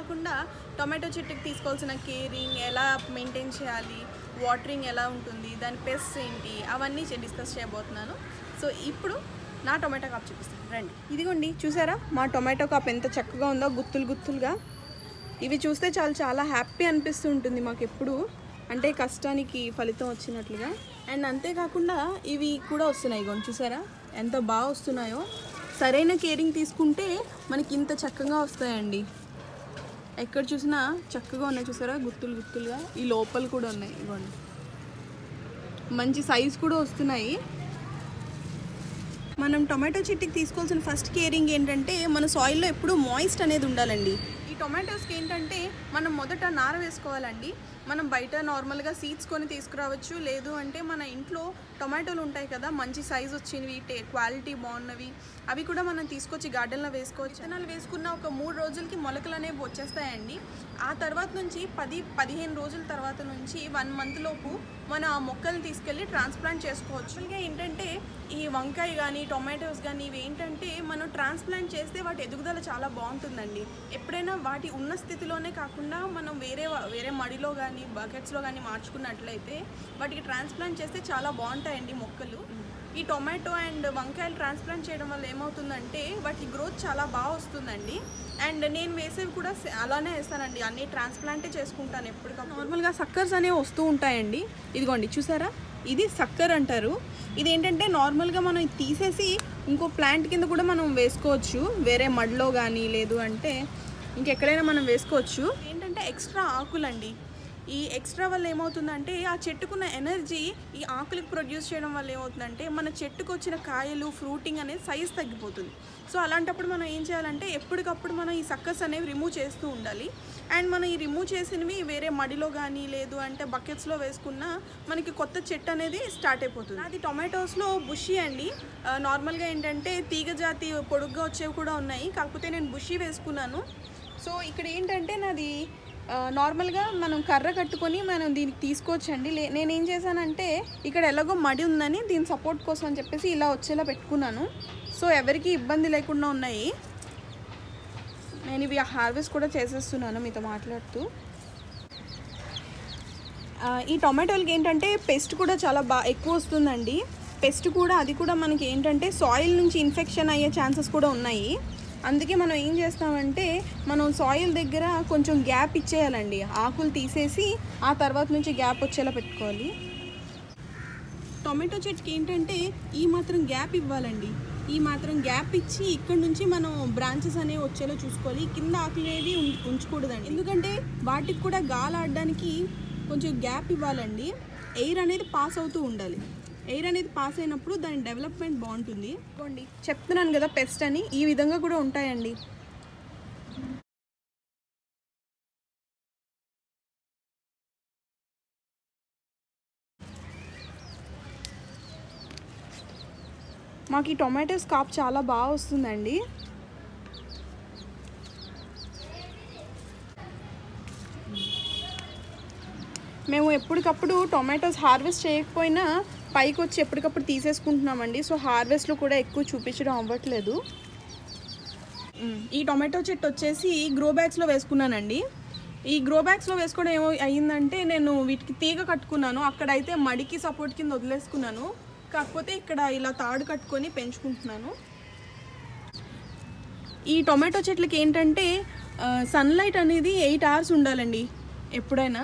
కాకుండా టొమాటో చెట్టుకి తీసుకోవాల్సిన కేరింగ్ ఎలా మెయింటైన్ చేయాలి, వాటరింగ్ ఎలా ఉంటుంది, దాని పెస్ట్ ఏంటి, అవన్నీ డిస్కస్ చేయబోతున్నాను. సో ఇప్పుడు నా టొమాటో కాప్ చూపిస్తాను రండి. ఇదిగోండి చూసారా మా టొమాటో కాప్ ఎంత చక్కగా ఉందో, గుత్తులు గుత్తులుగా. ఇవి చూస్తే చాలా హ్యాపీ అనిపిస్తుంటుంది మాకు ఎప్పుడు, అంటే కష్టానికి ఫలితం వచ్చినట్లుగా. అండ్ అంతేకాకుండా ఇవి కూడా వస్తున్నాయి, ఇగోండి చూసారా ఎంత బాగా వస్తున్నాయో. సరైన కేరింగ్ తీసుకుంటే మనకి ఇంత చక్కగా వస్తాయండి. ఎక్కడ చూసినా చక్కగా ఉన్నాయి చూసారా, గుత్తులు గుత్తులుగా. ఈ లోపల కూడా ఉన్నాయి, ఇవ్వండి మంచి సైజు కూడా వస్తున్నాయి. మనం టొమాటో చెట్టుకి తీసుకోవాల్సిన ఫస్ట్ కేరింగ్ ఏంటంటే మన సాయిల్లో ఎప్పుడూ మాయిస్ట్ అనేది ఉండాలండి. ఈ టొమాటోస్కి ఏంటంటే మనం మొదట నార వేసుకోవాలండి. మనం బయట నార్మల్గా సీడ్స్ కొని తీసుకురావచ్చు, లేదు అంటే మన ఇంట్లో టొమాటోలు ఉంటాయి కదా మంచి సైజు వచ్చినవి, క్వాలిటీ బాగున్నవి, అవి కూడా మనం తీసుకొచ్చి గార్డెన్లో వేసుకోవచ్చు. విత్తనాలు వేసుకున్న ఒక 3 రోజులకి మొలకలు అనేవి వచ్చేస్తాయండి. ఆ తర్వాత నుంచి 10-15 రోజుల తర్వాత నుంచి 1 మంత్ లోపు మనం ఆ మొక్కల్ని తీసుకెళ్ళి ట్రాన్స్ప్లాంట్ చేసుకోవచ్చు. ఇంకా ఏంటంటే ఈ వంకాయ కానీ టొమాటోస్ కానీ ఇవి ఏంటంటే మనం ట్రాన్స్ప్లాంట్ చేస్తే వాటి ఎదుగుదల చాలా బాగుంటుందండి. ఎప్పుడైనా వాటి ఉన్న స్థితిలోనే కాకుండా మనం వేరే మడిలో కానీ బకెట్స్లో కానీ మార్చుకున్నట్లయితే వాటికి ట్రాన్స్ప్లాంట్ చేస్తే చాలా బాగుంటాయండి మొక్కలు. ఈ టొమాటో అండ్ వంకాయలు ట్రాన్స్ప్లాంట్ చేయడం వల్ల ఏమవుతుందంటే వాటి గ్రోత్ చాలా బాగా వస్తుందండి. అండ్ నేను వేసేవి కూడా అలానే వేస్తానండి, అన్నీ ట్రాన్స్ప్లాంటే చేసుకుంటాను ఎప్పటికప్పుడు. నార్మల్గా సక్కర్స్ అనేవి వస్తూ ఉంటాయండి. ఇదిగోండి చూసారా, ఇది సక్కర్ అంటారు. ఇది ఏంటంటే నార్మల్గా మనం తీసేసి ఇంకో ప్లాంట్ కింద కూడా మనం వేసుకోవచ్చు, వేరే మడిలో కానీ లేదు అంటే ఇంకెక్కడైనా మనం వేసుకోవచ్చు. ఏంటంటే ఎక్స్ట్రా ఆకులండి. ఈ ఎక్స్ట్రా వల్ల ఏమవుతుందంటే ఆ చెట్టుకున్న ఎనర్జీ ఈ ఆకులకు ప్రొడ్యూస్ చేయడం వల్ల ఏమవుతుందంటే మన చెట్టుకు వచ్చిన కాయలు ఫ్రూటింగ్ అనేది సైజ్ తగ్గిపోతుంది. సో అలాంటప్పుడు మనం ఏం చేయాలంటే ఎప్పటికప్పుడు మనం ఈ సక్కర్స్ అనేవి రిమూవ్ చేస్తూ ఉండాలి. అండ్ మనం ఈ రిమూవ్ చేసినవి వేరే మడిలో కానీ లేదు అంటే బకెట్స్లో వేసుకున్న మనకి కొత్త చెట్టు అనేది స్టార్ట్ అయిపోతుంది. అది టొమాటోస్లో బుషీ అండి. నార్మల్గా ఏంటంటే తీగ జాతి పొడుగ్గా వచ్చేవి కూడా ఉన్నాయి, కాకపోతే నేను బుషీ వేసుకున్నాను. సో ఇక్కడ ఏంటంటే నాది నార్మల్గా మనం కర్ర కట్టుకొని మనం దీనికి తీసుకోవచ్చండి. నేనేం చేశానంటే ఇక్కడ ఎలాగో మడి ఉందని దీని సపోర్ట్ కోసం అని చెప్పేసి ఇలా వచ్చేలా పెట్టుకున్నాను. సో ఎవరికి ఇబ్బంది లేకుండా ఉన్నాయి. నేను ఇవి హార్వెస్ట్ కూడా చేసేస్తున్నాను మీతో మాట్లాడుతూ. ఈ టొమాటోలకి ఏంటంటే పెస్ట్ కూడా చాలా ఎక్కువ వస్తుందండి. పెస్ట్ కూడా అది కూడా మనకి ఏంటంటే సాయిల్ నుంచి ఇన్ఫెక్షన్ అయ్యే ఛాన్సెస్ కూడా ఉన్నాయి. అందుకే మనం ఏం చేస్తామంటే మనం సాయిల్ దగ్గర కొంచెం గ్యాప్ ఇచ్చేయాలండి. ఆకులు తీసేసి ఆ తర్వాత నుంచి గ్యాప్ వచ్చేలా పెట్టుకోవాలి. టొమాటో చెట్టుకి ఏంటంటే ఈ మాత్రం గ్యాప్ ఇవ్వాలండి. ఈ మాత్రం గ్యాప్ ఇచ్చి ఇక్కడ నుంచి మనం బ్రాంచెస్ అనేవి వచ్చేలా చూసుకోవాలి. కింద ఆకులు అనేవి ఉంచకూడదండి, ఎందుకంటే వాటికి కూడా గాలి ఆడడానికి కొంచెం గ్యాప్ ఇవ్వాలండి. ఎయిర్ అనేది పాస్ అవుతూ ఉండాలి. ఎయిర్ అనేది పాస్ అయినప్పుడు దాని డెవలప్మెంట్ బాగుంటుంది. చూడండి చెప్తున్నాను కదా పెస్ట్ అని, ఈ విధంగా కూడా ఉంటాయండి. మాకు ఈ టొమాటోస్ కాప్ చాలా బాగా వస్తుందండి. మేము ఎప్పటికప్పుడు టొమాటోస్ హార్వెస్ట్ చేయకపోయినా పైకి వచ్చి ఎప్పటికప్పుడు తీసేసుకుంటున్నామండి. సో హార్వెస్ట్లో కూడా ఎక్కువ చూపించడం అవ్వట్లేదు. ఈ టొమాటో చెట్టు వచ్చేసి గ్రో బ్యాగ్స్లో వేసుకున్నానండి. ఈ గ్రో బ్యాగ్స్లో వేసుకోవడం ఏమో అయ్యిందంటే నేను వీటికి తీగ కట్టుకున్నాను, అక్కడైతే మడికి సపోర్ట్ కింద వదిలేసుకున్నాను. కాకపోతే ఇక్కడ ఇలా తాడు కట్టుకొని పెంచుకుంటున్నాను. ఈ టొమాటో చెట్లకి ఏంటంటే సన్లైట్ అనేది 8 hours ఉండాలండి ఎప్పుడైనా.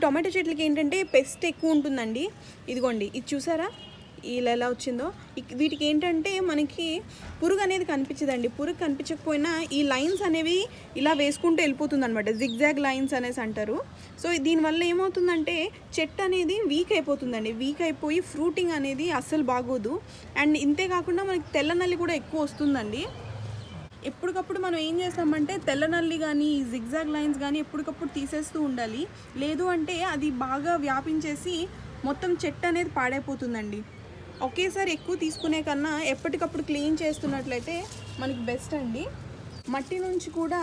టొమాటో చెట్లకి ఏంటంటే పెస్ట్ ఎక్కువ ఉంటుందండి. ఇదిగోండి ఇది చూసారా ఇలా ఎలా వచ్చిందో. వీటికి ఏంటంటే మనకి పురుగు అనేది కనిపించదండి. పురుగు కనిపించకపోయినా ఈ లైన్స్ అనేవి ఇలా వేసుకుంటూ వెళ్ళిపోతుంది అనమాట, జిగ్జాగ్ లైన్స్ అనేసి అంటారు. సో దీనివల్ల ఏమవుతుందంటే చెట్టు అనేది వీక్ అయిపోతుందండి. వీక్ అయిపోయి ఫ్రూటింగ్ అనేది అస్సలు బాగోదు. అండ్ ఇంతే కాకుండా మనకి తెల్ల నల్లి కూడా ఎక్కువ వస్తుందండి. ఎప్పటికప్పుడు మనం ఏం చేస్తామంటే తెల్ల నల్లి కానీ జిగ్జాగ్ లైన్స్ కానీ ఎప్పటికప్పుడు తీసేస్తూ ఉండాలి. లేదు అంటే అది బాగా వ్యాపించేసి మొత్తం చెట్టు అనేది పాడైపోతుందండి. ఒకేసారి ఎక్కువ తీసుకునే కన్నా ఎప్పటికప్పుడు క్లీన్ చేస్తున్నట్లయితే మనకి బెస్ట్ అండి. మట్టి నుంచి కూడా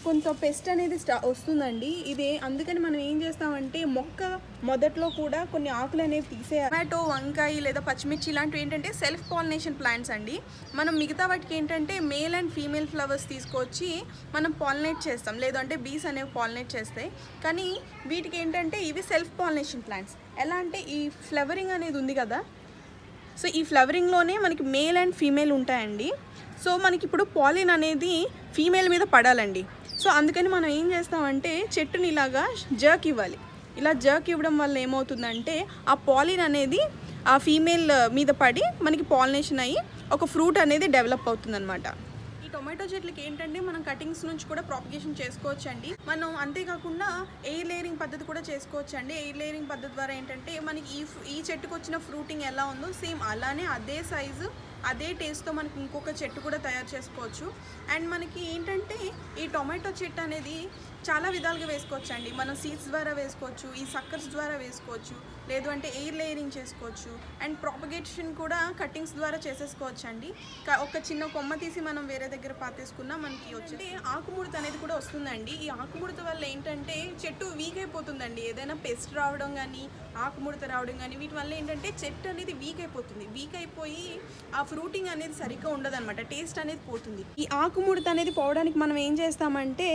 కొంత పెస్ట్ అనేది వస్తుందండి. ఇది అందుకని మనం ఏం చేస్తామంటే మొక్క మొదట్లో కూడా కొన్ని ఆకులు అనేవి తీసేయాలి. టొమాటో, వంకాయ లేదా పచ్చిమిర్చి ఇలాంటివి ఏంటంటే సెల్ఫ్ పాలినేషన్ ప్లాంట్స్ అండి. మనం మిగతా వాటికి ఏంటంటే మేల్ అండ్ ఫీమేల్ ఫ్లవర్స్ తీసుకొచ్చి మనం పాలినేట్ చేస్తాం, లేదంటే బీస్ అనేవి పాలినేట్ చేస్తాయి. కానీ వీటికి ఏంటంటే ఇవి సెల్ఫ్ పాలినేషన్ ప్లాంట్స్. ఎలా అంటే ఈ ఫ్లవరింగ్ అనేది ఉంది కదా, సో ఈ ఫ్లవరింగ్లోనే మనకి మేల్ అండ్ ఫీమేల్ ఉంటాయండి. సో మనకి ఇప్పుడు పాలిన్ అనేది ఫీమేల్ మీద పడాలండి. సో అందుకని మనం ఏం చేస్తామంటే చెట్టుని ఇలాగా జర్క్ ఇవ్వాలి. ఇలా జర్క్ ఇవ్వడం వల్ల ఏమవుతుందంటే ఆ పాలిన్ అనేది ఆ ఫీమేల్ మీద పడి మనకి పాలినేషన్ అయ్యి ఒక ఫ్రూట్ అనేది డెవలప్ అవుతుందన్నమాట. టొమాటో చెట్లకి ఏంటంటే మనం కటింగ్స్ నుంచి కూడా ప్రాపగేషన్ చేసుకోవచ్చు అండి. మనం అంతేకాకుండా ఎయిర్ లేయరింగ్ పద్ధతి కూడా చేసుకోవచ్చు అండి. ఎయిర్ లేయరింగ్ పద్ధతి ద్వారా ఏంటంటే మనకి ఈ చెట్టుకు వచ్చిన ఫ్రూటింగ్ ఎలా ఉందో సేమ్ అలానే అదే సైజు అదే టేస్ట్తో మనకి ఇంకొక చెట్టు కూడా తయారు చేసుకోవచ్చు. అండ్ మనకి ఏంటంటే ఈ టొమాటో చెట్టు అనేది చాలా విధాలుగా వేసుకోవచ్చు అండి. మనం సీడ్స్ ద్వారా వేసుకోవచ్చు, ఈ సక్కర్స్ ద్వారా వేసుకోవచ్చు, లేదు అంటే ఎయిర్ లేయరింగ్ చేసుకోవచ్చు. అండ్ ప్రాపగేషన్ కూడా కటింగ్స్ ద్వారా చేసేసుకోవచ్చు అండి. ఒక చిన్న కొమ్మ తీసి మనం వేరే దగ్గర పాతేసుకున్నా మనకి వచ్చి ఆకుముడత అనేది కూడా వస్తుందండి. ఈ ఆకుముడత వల్ల ఏంటంటే చెట్టు వీక్ అయిపోతుందండి. ఏదైనా పెస్ట్ రావడం కానీ ఆకుముడత రావడం కానీ వీటి వల్ల ఏంటంటే చెట్టు అనేది వీక్ అయిపోతుంది. వీక్ అయిపోయి ఆ ఫ్రూటింగ్ అనేది సరిగ్గా ఉండదన్నమాట, టేస్ట్ అనేది పోతుంది. ఈ ఆకుముడత అనేది పోవడానికి మనం ఏం చేస్తామంటే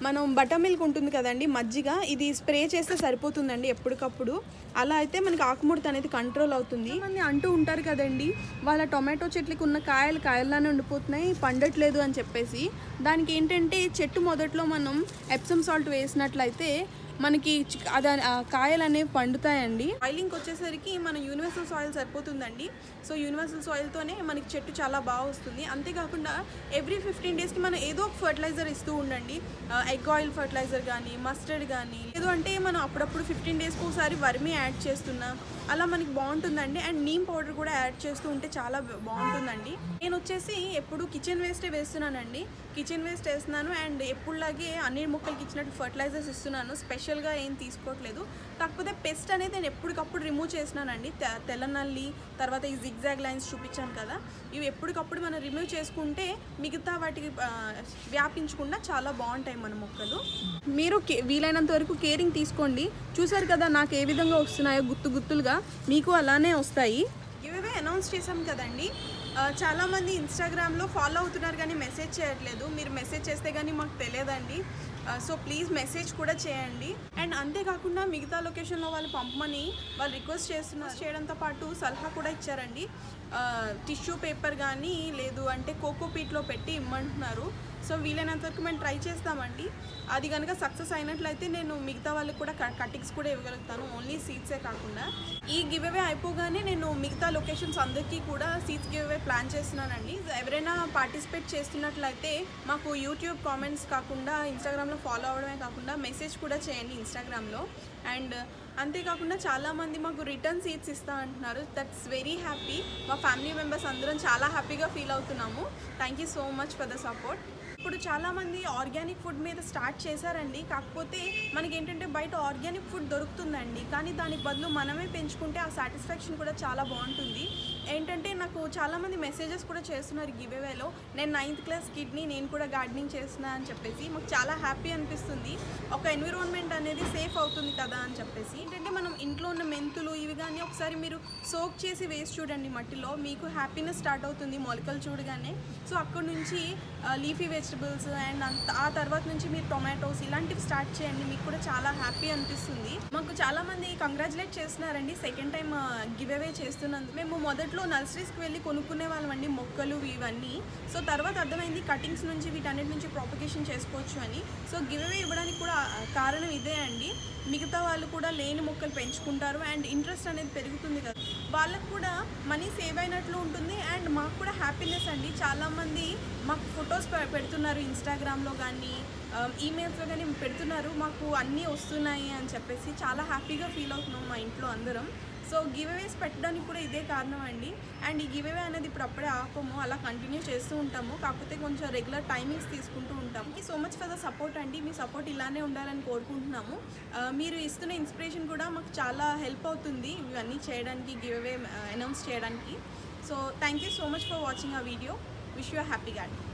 మనం బటర్ మిల్క్ ఉంటుంది కదండి, మజ్జిగ, ఇది స్ప్రే చేస్తే సరిపోతుందండి ఎప్పటికప్పుడు. అలా అయితే మనకి ఆకుముడత అనేది కంట్రోల్ అవుతుంది. మంది అంటూ ఉంటారు కదండి వాళ్ళ టొమాటో చెట్లకు ఉన్న కాయల్లానే ఉండిపోతున్నాయి, పండట్లేదు అని చెప్పేసి. దానికి ఏంటంటే చెట్టు మొదట్లో మనం ఎప్సమ్ సాల్ట్ వేసినట్లయితే మనకి కాయలు అనేవి పండుతాయండి. సాయిలింగ్కి వచ్చేసరికి మన యూనివర్సల్ సాయిల్ సరిపోతుందండి. సో యూనివర్సల్ సాయిల్తోనే మనకి చెట్టు చాలా బాగా వస్తుంది. అంతేకాకుండా ఎవ్రీ 15 డేస్కి మనం ఏదో ఒక ఫర్టిలైజర్ ఇస్తూ ఉండండి. ఎగ్ ఆయిల్ ఫర్టిలైజర్ కానీ మస్టర్డ్ కానీ, లేదు అంటే మనం అప్పుడప్పుడు 15 డేస్కి ఒకసారి వర్మీ యాడ్ చేస్తున్నాం, అలా మనకి బాగుంటుందండి. అండ్ నీమ్ పౌడర్ కూడా యాడ్ చేస్తూ ఉంటే చాలా బాగుంటుందండి. నేను వచ్చేసి ఎప్పుడు కిచెన్ వేస్టే వేస్తున్నానండి. కిచెన్ వేస్ట్ వేస్తున్నాను అండ్ ఎప్పుడులాగే అన్ని మొక్కలకి ఇచ్చినట్టు ఫర్టిలైజర్స్ ఇస్తున్నాను. స్పెషల్గా ఏం తీసుకోవట్లేదు. కాకపోతే పెస్ట్ అనేది నేను ఎప్పటికప్పుడు రిమూవ్ చేసినానండి. తెల్లనల్లి, తర్వాత ఈ జిగ్జాగ్ లైన్స్ చూపించాను కదా, ఇవి ఎప్పటికప్పుడు మనం రిమూవ్ చేసుకుంటే మిగతా వాటికి వ్యాపించకుండా చాలా బాగుంటాయి మన మొక్కలు. మీరు వీలైనంత వరకు కేరింగ్ తీసుకోండి. చూసారు కదా నాకు ఏ విధంగా వస్తున్నాయో గుత్తులుగా, మీకు అలానే వస్తాయి. ఇవే అనౌన్స్ చేశాం కదండి. చాలామంది ఇన్స్టాగ్రామ్లో ఫాలో అవుతున్నారు కానీ మెసేజ్ చేయట్లేదు. మీరు మెసేజ్ చేస్తే కానీ మాకు తెలియదండి. సో ప్లీజ్ మెసేజ్ కూడా చేయండి. అండ్ అంతేకాకుండా మిగతా లొకేషన్లో వాళ్ళు పంపమని వాళ్ళు రిక్వెస్ట్ చేయడంతో పాటు సలహా కూడా ఇచ్చారండి. టిష్యూ పేపర్ కానీ లేదు అంటే కోకోపీట్లో పెట్టి ఇమ్మంటున్నారు. సో వీలైనంత వరకు మేము ట్రై చేస్తామండి. అది కనుక సక్సెస్ అయినట్లయితే నేను మిగతా వాళ్ళకి కూడా కటింగ్స్ కూడా ఇవ్వగలుగుతాను, ఓన్లీ సీడ్సే కాకుండా. ఈ గివ్ అవే అయిపోగానే నేను మిగతా లొకేషన్స్ అందరికీ కూడా సీడ్స్ గివ్ అవే ప్లాన్ చేస్తున్నానండి. ఎవరైనా పార్టిసిపేట్ చేస్తున్నట్లయితే మాకు యూట్యూబ్ కామెంట్స్ కాకుండా ఇన్స్టాగ్రామ్లో ఫాలో అవ్వడమే కాకుండా మెసేజ్ కూడా చేయండి ఇన్స్టాగ్రామ్లో. అండ్ అంతేకాకుండా చాలామంది మాకు రిటర్న్ సీడ్స్ ఇస్తా అంటున్నారు. That's very happy. మా ఫ్యామిలీ మెంబర్స్ అందరం చాలా హ్యాపీగా ఫీల్ అవుతున్నాము. Thank you so much for the support. ఇప్పుడు చాలామంది ఆర్గానిక్ ఫుడ్ మీద స్టార్ట్ చేశారండి. కాకపోతే మనకి ఏంటంటే బయట ఆర్గానిక్ ఫుడ్ దొరుకుతుందండి, కానీ దానికి బదులు మనమే పెంచుకుంటే ఆ సాటిస్ఫాక్షన్ కూడా చాలా బాగుంటుంది. ఏంటంటే నాకు చాలామంది మెసేజెస్ కూడా చేస్తున్నారు గివ్ అవేలో, నేను 9th క్లాస్ కిడ్ని, నేను కూడా గార్డెనింగ్ చేస్తున్నా అని చెప్పేసి. మాకు చాలా హ్యాపీ అనిపిస్తుంది. ఒక ఎన్విరాన్మెంట్ అనేది సేఫ్ అవుతుంది కదా అని చెప్పేసి. ఏంటంటే మనం ఇంట్లో ఉన్న మెంతులు ఇవి కానీ ఒకసారి మీరు సోక్ చేసి వేసి చూడండి మట్టిలో, మీకు హ్యాపీనెస్ స్టార్ట్ అవుతుంది మొలకలు చూడగానే. సో అక్కడ నుంచి లీఫీ వెజిటబుల్స్ అండ్ ఆ తర్వాత నుంచి మీరు టొమాటోస్ ఇలాంటివి స్టార్ట్ చేయండి, మీకు కూడా చాలా హ్యాపీ అనిపిస్తుంది. మాకు చాలామంది కంగ్రాచులేట్ చేస్తున్నారండి సెకండ్ టైం గివ్ అవే చేస్తున్నందుకు. మేము మొదట్లో నర్సరీస్కి వెళ్ళి కొనుక్కునే వాళ్ళమండి మొక్కలు ఇవన్నీ. సో తర్వాత అర్థమైంది కటింగ్స్ నుంచి వీటన్నిటి నుంచి ప్రాపగేషన్ చేసుకోవచ్చు అని. సో గివ్ అవే ఇవ్వడానికి కూడా కారణం ఇదే అండి. మిగతా వాళ్ళు కూడా లేని మొక్కలు పెంచుకుంటారు అండ్ ఇంట్రెస్ట్ అనేది పెరుగుతుంది కదా, వాళ్ళకు కూడా మనీ సేవ్ అయినట్లు ఉంటుంది అండ్ మాకు కూడా హ్యాపీనెస్ అండి. చాలామంది మాకు ఫొటోస్ పెడుతున్నారు ఇన్స్టాగ్రామ్లో కానీ ఈమెయిల్స్లో కానీ పెడుతున్నారు, మాకు అన్నీ వస్తున్నాయి అని చెప్పేసి చాలా హ్యాపీగా ఫీల్ అవుతున్నాం మా ఇంట్లో అందరం. సో గివ్ అవేస్ పెట్టడానికి కూడా ఇదే కారణం అండి. అండ్ ఈ గివ్ అవే అనేది ఇప్పుడు అప్పుడే ఆపము, అలా కంటిన్యూ చేస్తూ ఉంటాము. కాకపోతే కొంచెం రెగ్యులర్ టైమింగ్స్ తీసుకుంటూ ఉంటాము. So much for the support అండి. మీ సపోర్ట్ ఇలానే ఉండాలని కోరుకుంటున్నాము. మీరు ఇస్తున్న ఇన్స్పిరేషన్ కూడా మాకు చాలా హెల్ప్ అవుతుంది ఇవన్నీ చేయడానికి, గివ్ అవే అనౌన్స్ చేయడానికి. So thank you so much for watching a video. Wish you happy garden.